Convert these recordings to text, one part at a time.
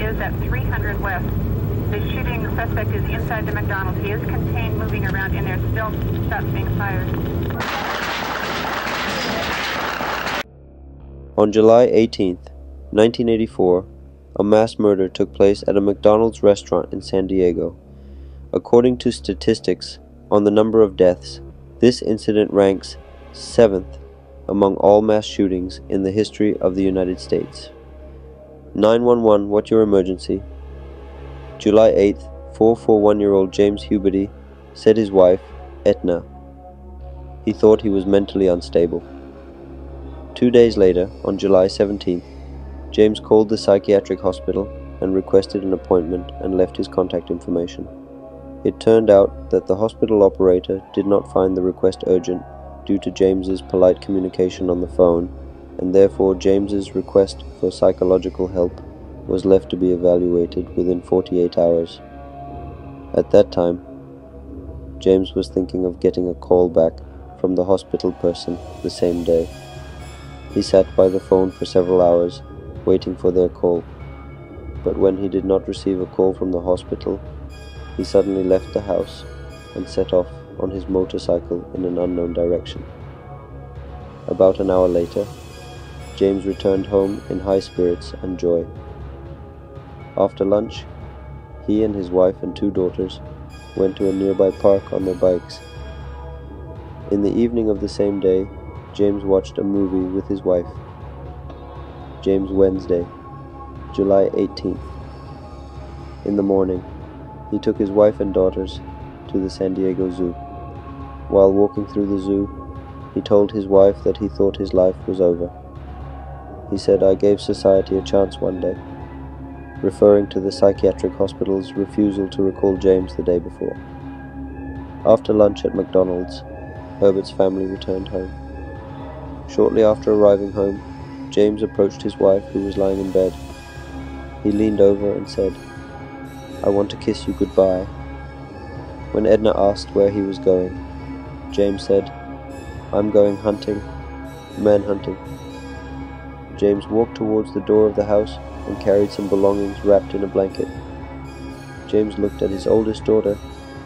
is at 300 West. The shooting suspect is inside the McDonald's. He is contained, moving around in there. Still shots being fired. On July 18th, 1984, a mass murder took place at a McDonald's restaurant in San Diego. According to statistics on the number of deaths, this incident ranks 7th among all mass shootings in the history of the United States. 911, what's your emergency? July 8th, 441-year-old James Huberty said his wife, Etna, he thought he was mentally unstable. 2 days later, on July 17th, James called the psychiatric hospital and requested an appointment and left his contact information. It turned out that the hospital operator did not find the request urgent due to James's polite communication on the phone, and therefore James's request for psychological help was left to be evaluated within 48 hours. At that time, James was thinking of getting a call back from the hospital person the same day. He sat by the phone for several hours, waiting for their call. But when he did not receive a call from the hospital, he suddenly left the house and set off on his motorcycle in an unknown direction. About an hour later, James returned home in high spirits and joy. After lunch, he and his wife and 2 daughters went to a nearby park on their bikes. In the evening of the same day, James watched a movie with his wife. James Wednesday, July 18th. In the morning, he took his wife and daughters to the San Diego Zoo. While walking through the zoo, he told his wife that he thought his life was over. He said, "I gave society a chance one day," referring to the psychiatric hospital's refusal to recall James the day before. After lunch at McDonald's, Herbert's family returned home. Shortly after arriving home, James approached his wife, who was lying in bed. He leaned over and said, "I want to kiss you goodbye." When Edna asked where he was going, James said, "I'm going hunting, manhunting." James walked towards the door of the house and carried some belongings wrapped in a blanket. James looked at his oldest daughter,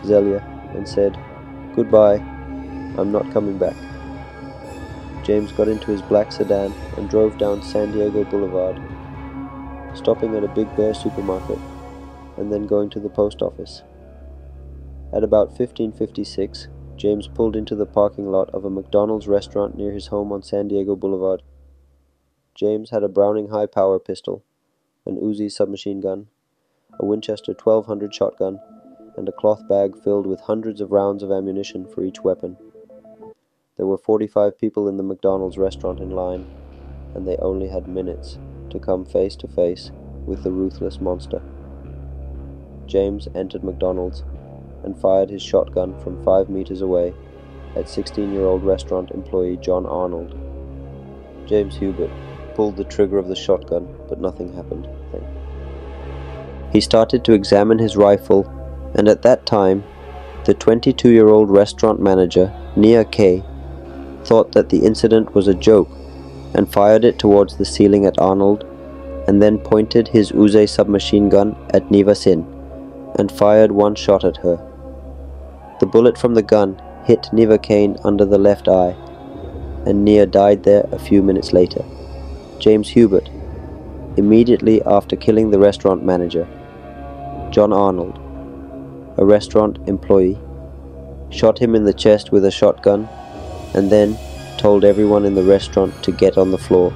Zelia, and said, "Goodbye, I'm not coming back." James got into his black sedan and drove down San Diego Boulevard, stopping at a Big Bear supermarket and then going to the post office. At about 15:56, James pulled into the parking lot of a McDonald's restaurant near his home on San Diego Boulevard. James had a Browning high-power pistol, an Uzi submachine gun, a Winchester 1200 shotgun, and a cloth bag filled with hundreds of rounds of ammunition for each weapon. There were 45 people in the McDonald's restaurant in line, and they only had minutes to come face to face with the ruthless monster. James entered McDonald's and fired his shotgun from 5 meters away at 16-year-old restaurant employee John Arnold. James Hubert pulled the trigger of the shotgun, but nothing happened. He started to examine his rifle, and at that time, the 22-year-old restaurant manager, Nia Kay, thought that the incident was a joke and fired it towards the ceiling at Arnold, and then pointed his Uzi submachine gun at Neva Sin and fired 1 shot at her. The bullet from the gun hit Neva Kane under the left eye, and Nia died there a few minutes later. James Hubert, immediately after killing the restaurant manager, John Arnold, a restaurant employee, shot him in the chest with a shotgun and then told everyone in the restaurant to get on the floor.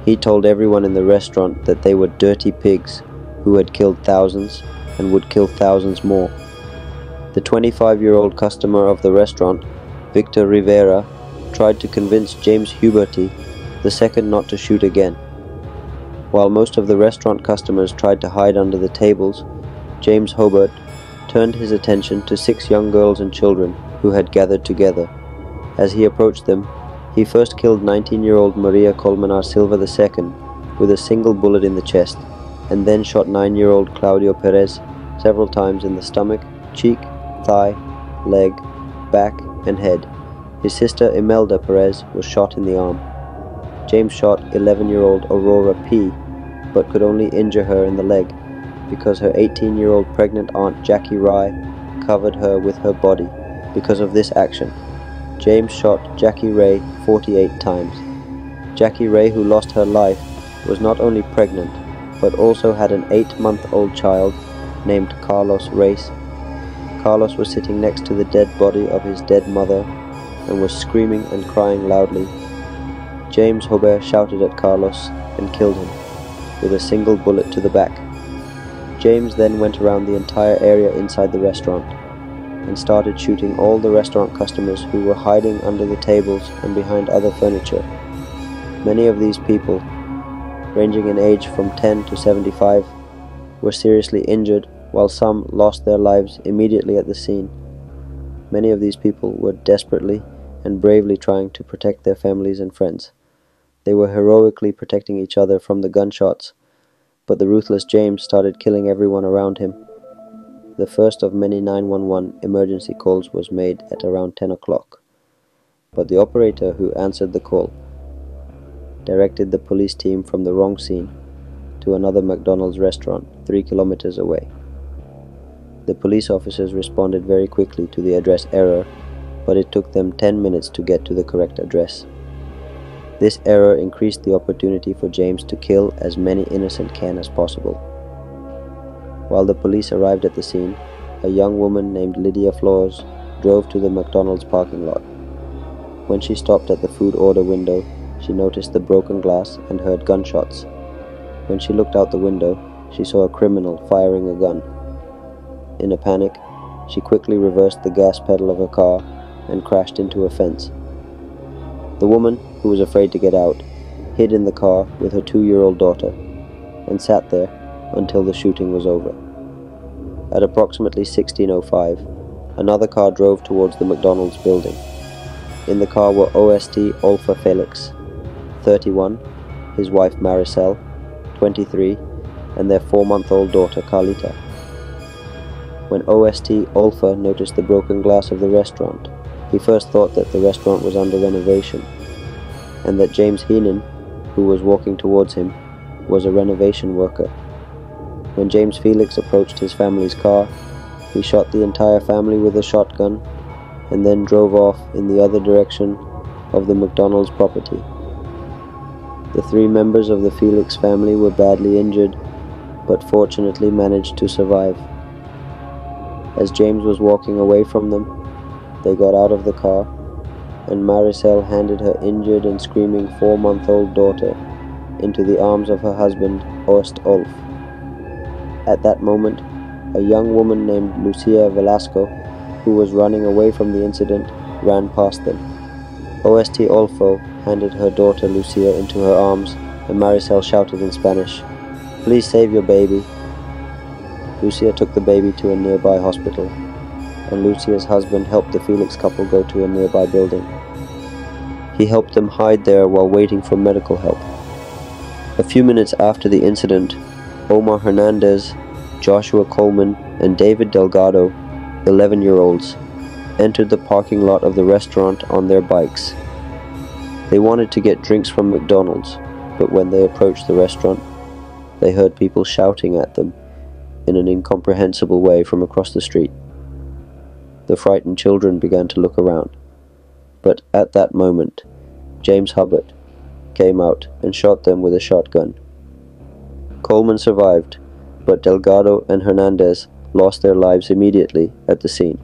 He told everyone in the restaurant that they were dirty pigs who had killed thousands and would kill thousands more. The 25-year-old customer of the restaurant, Victor Rivera, tried to convince James Huberty II not to shoot again. While most of the restaurant customers tried to hide under the tables, James Hobart turned his attention to 6 young girls and children who had gathered together. As he approached them, he first killed 19-year-old Maria Colmenar Silva II with a single bullet in the chest, and then shot 9-year-old Claudio Perez several times in the stomach, cheek, thigh, leg, back, and head. His sister Imelda Perez was shot in the arm. James shot 11-year-old Aurora P. but could only injure her in the leg because her 18-year-old pregnant aunt Jackie Rye covered her with her body. Because of this action, James shot Jackie Ray 48 times. Jackie Ray, who lost her life, was not only pregnant, but also had an 8-month-old child named Carlos Reyes. Carlos was sitting next to the dead body of his dead mother and was screaming and crying loudly. James Hubert shouted at Carlos and killed him with a single bullet to the back. James then went around the entire area inside the restaurant and started shooting all the restaurant customers who were hiding under the tables and behind other furniture. Many of these people, ranging in age from 10 to 75, were seriously injured, while some lost their lives immediately at the scene. Many of these people were desperately and bravely trying to protect their families and friends. They were heroically protecting each other from the gunshots, but the ruthless James started killing everyone around him. The first of many 911 emergency calls was made at around 10 o'clock, but the operator who answered the call directed the police team from the wrong scene to another McDonald's restaurant 3 kilometers away. The police officers responded very quickly to the address error, but it took them 10 minutes to get to the correct address. This error increased the opportunity for James to kill as many innocent can as possible. While the police arrived at the scene, a young woman named Lydia Flores drove to the McDonald's parking lot. When she stopped at the food order window, she noticed the broken glass and heard gunshots. When she looked out the window, she saw a criminal firing a gun. In a panic, she quickly reversed the gas pedal of her car and crashed into a fence. The woman, who was afraid to get out, hid in the car with her 2-year-old daughter and sat there until the shooting was over. At approximately 16:05, another car drove towards the McDonald's building. In the car were OST Olfa Felix, 31, his wife Maricel, 23, and their 4-month-old daughter Carlita. When OST Olfa noticed the broken glass of the restaurant, he first thought that the restaurant was under renovation, and that James Heenan, who was walking towards him, was a renovation worker. When James Felix approached his family's car, he shot the entire family with a shotgun and then drove off in the other direction of the McDonald's property. The 3 members of the Felix family were badly injured, but fortunately managed to survive. As James was walking away from them, they got out of the car, and Maricel handed her injured and screaming 4-month-old daughter into the arms of her husband, Horst Olf. At that moment, a young woman named Lucia Velasco, who was running away from the incident, ran past them. OST Olfo handed her daughter Lucia into her arms, and Maricel shouted in Spanish, "Please save your baby." Lucia took the baby to a nearby hospital, and Lucia's husband helped the Felix couple go to a nearby building. He helped them hide there while waiting for medical help. A few minutes after the incident, Omar Hernandez, Joshua Coleman, and David Delgado, 11-year-olds, entered the parking lot of the restaurant on their bikes. They wanted to get drinks from McDonald's, but when they approached the restaurant, they heard people shouting at them in an incomprehensible way from across the street. The frightened children began to look around, but at that moment, James Hubert came out and shot them with a shotgun. Coleman survived, but Delgado and Hernandez lost their lives immediately at the scene.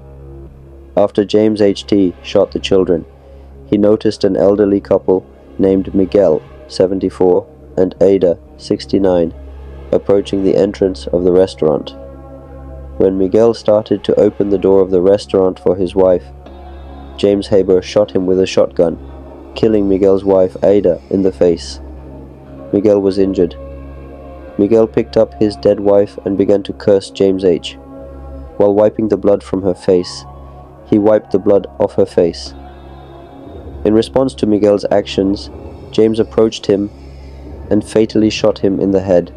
After James H.T. shot the children, he noticed an elderly couple named Miguel, 74, and Ada, 69, approaching the entrance of the restaurant. When Miguel started to open the door of the restaurant for his wife, James Haber shot him with a shotgun, killing Miguel's wife Ada in the face. Miguel was injured. Miguel picked up his dead wife and began to curse James H. While wiping the blood from her face, he wiped the blood off her face. In response to Miguel's actions, James approached him and fatally shot him in the head.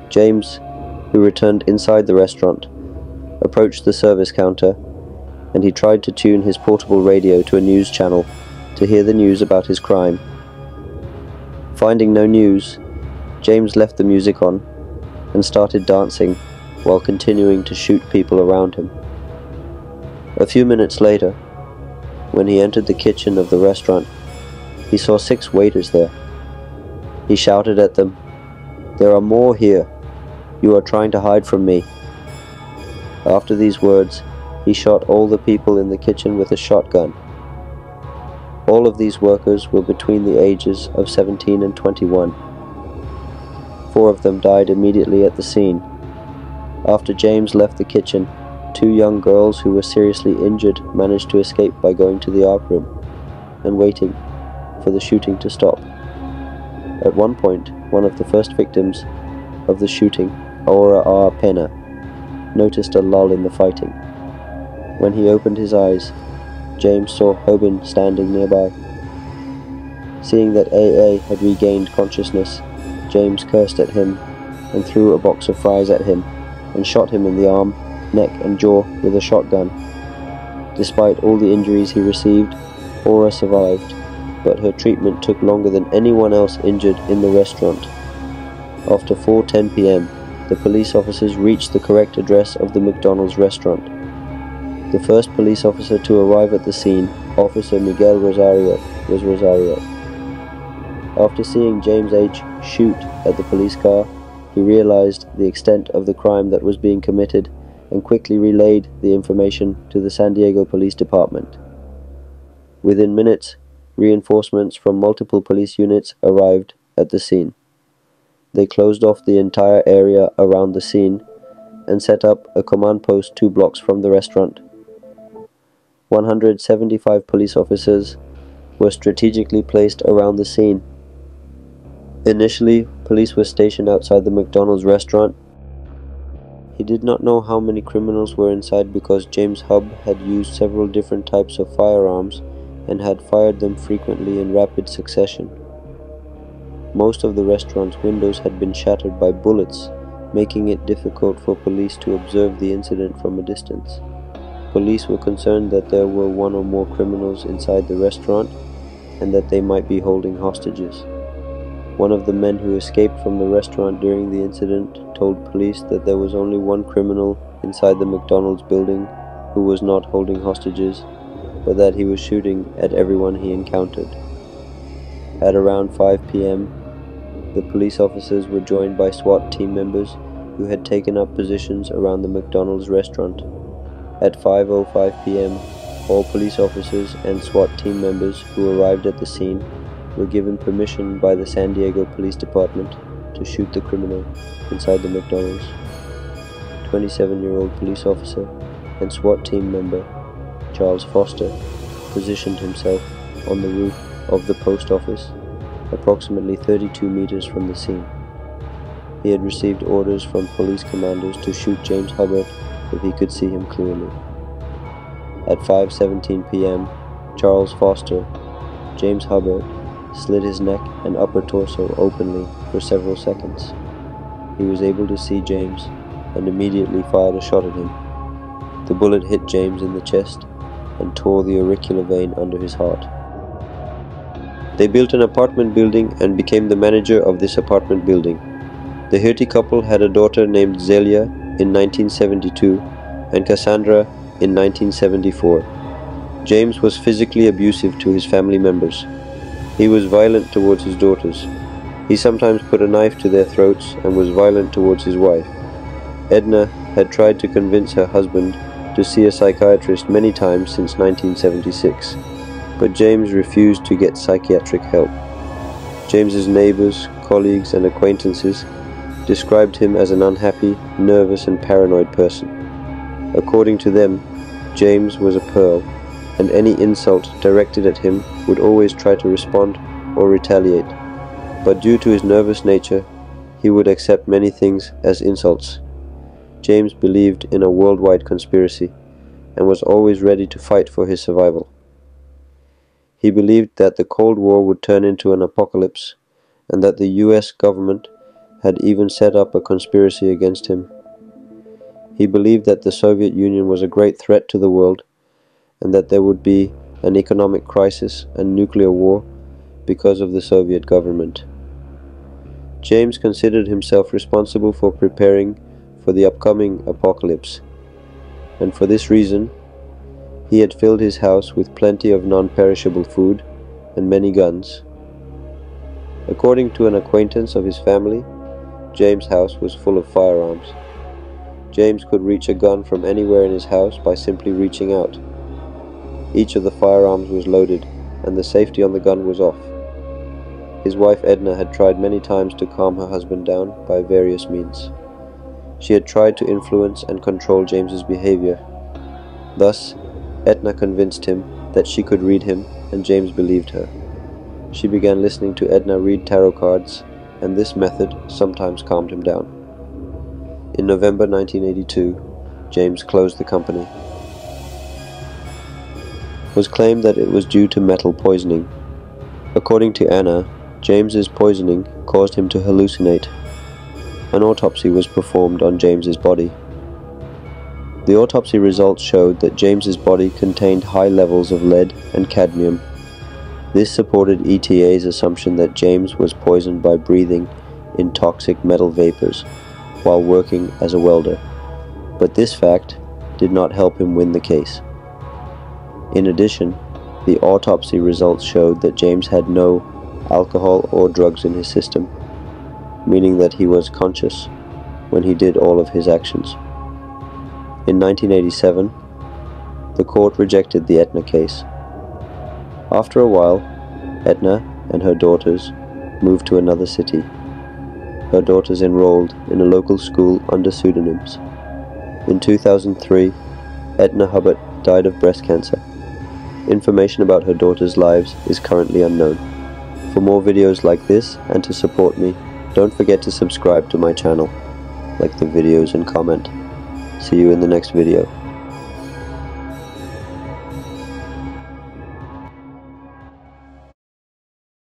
James, who returned inside the restaurant, approached the service counter, and he tried to tune his portable radio to a news channel to hear the news about his crime. Finding no news, James left the music on and started dancing while continuing to shoot people around him. A few minutes later, when he entered the kitchen of the restaurant, he saw 6 waiters there. He shouted at them, "There are more here. You are trying to hide from me." After these words, he shot all the people in the kitchen with a shotgun. All of these workers were between the ages of 17 and 21. 4 of them died immediately at the scene. After James left the kitchen, 2 young girls who were seriously injured managed to escape by going to the art room and waiting for the shooting to stop. At one point, one of the first victims of the shooting, Aura R. Pena, noticed a lull in the fighting. When he opened his eyes, James saw Hoban standing nearby. Seeing that AA had regained consciousness, James cursed at him and threw a box of fries at him and shot him in the arm, neck and jaw with a shotgun. Despite all the injuries he received, Aura survived, but her treatment took longer than anyone else injured in the restaurant. After 4:10 p.m., the police officers reached the correct address of the McDonald's restaurant. The first police officer to arrive at the scene, Officer Miguel Rosario, was Rosario. After seeing James H. shoot at the police car, he realized the extent of the crime that was being committed and quickly relayed the information to the San Diego Police Department. Within minutes, reinforcements from multiple police units arrived at the scene. They closed off the entire area around the scene and set up a command post 2 blocks from the restaurant. 175 police officers were strategically placed around the scene. Initially, police were stationed outside the McDonald's restaurant. He did not know how many criminals were inside because James Hub had used several different types of firearms and had fired them frequently in rapid succession. Most of the restaurant's windows had been shattered by bullets, making it difficult for police to observe the incident from a distance. Police were concerned that there were 1 or more criminals inside the restaurant and that they might be holding hostages. One of the men who escaped from the restaurant during the incident told police that there was only 1 criminal inside the McDonald's building who was not holding hostages, but that he was shooting at everyone he encountered. At around 5 p.m., the police officers were joined by SWAT team members who had taken up positions around the McDonald's restaurant. At 5:05 p.m., all police officers and SWAT team members who arrived at the scene were given permission by the San Diego Police Department to shoot the criminal inside the McDonald's. 27-year-old police officer and SWAT team member Charles Foster positioned himself on the roof of the post office, approximately 32 meters from the scene. He had received orders from police commanders to shoot James Hubbard if he could see him clearly. At 5:17 p.m., Charles Foster, James Hubbard, slit his neck and upper torso openly for several seconds. He was able to see James and immediately fired a shot at him. The bullet hit James in the chest and tore the auricular vein under his heart. They built an apartment building and became the manager of this apartment building. The HUBERTY couple had a daughter named Zelia in 1972 and Cassandra in 1974. James was physically abusive to his family members. He was violent towards his daughters. He sometimes put a knife to their throats and was violent towards his wife. Edna had tried to convince her husband to see a psychiatrist many times since 1976, but James refused to get psychiatric help. James's neighbors, colleagues, and acquaintances described him as an unhappy, nervous, and paranoid person. According to them, James was a pearl, and any insult directed at him would always try to respond or retaliate. But due to his nervous nature, he would accept many things as insults. James believed in a worldwide conspiracy and was always ready to fight for his survival. He believed that the Cold War would turn into an apocalypse and that the US government had even set up a conspiracy against him. He believed that the Soviet Union was a great threat to the world and that there would be an economic crisis and nuclear war because of the Soviet government. James considered himself responsible for preparing for the upcoming apocalypse, and for this reason, he had filled his house with plenty of non-perishable food and many guns. According to an acquaintance of his family, James' house was full of firearms. James could reach a gun from anywhere in his house by simply reaching out. Each of the firearms was loaded, and the safety on the gun was off. His wife Edna had tried many times to calm her husband down by various means. She had tried to influence and control James's behavior. Thus, Edna convinced him that she could read him, and James believed her. She began listening to Edna read tarot cards, and this method sometimes calmed him down. In November 1982, James closed the company. It was claimed that it was due to metal poisoning. According to Anna, James's poisoning caused him to hallucinate. An autopsy was performed on James's body. The autopsy results showed that James's body contained high levels of lead and cadmium. This supported ETA's assumption that James was poisoned by breathing in toxic metal vapors while working as a welder, but this fact did not help him win the case. In addition, the autopsy results showed that James had no alcohol or drugs in his system, meaning that he was conscious when he did all of his actions. In 1987, the court rejected the Edna case. After a while, Edna and her daughters moved to another city. Her daughters enrolled in a local school under pseudonyms. In 2003, Edna Hubbard died of breast cancer. Information about her daughters' lives is currently unknown. For more videos like this and to support me, don't forget to subscribe to my channel, like the videos and comment. See you in the next video.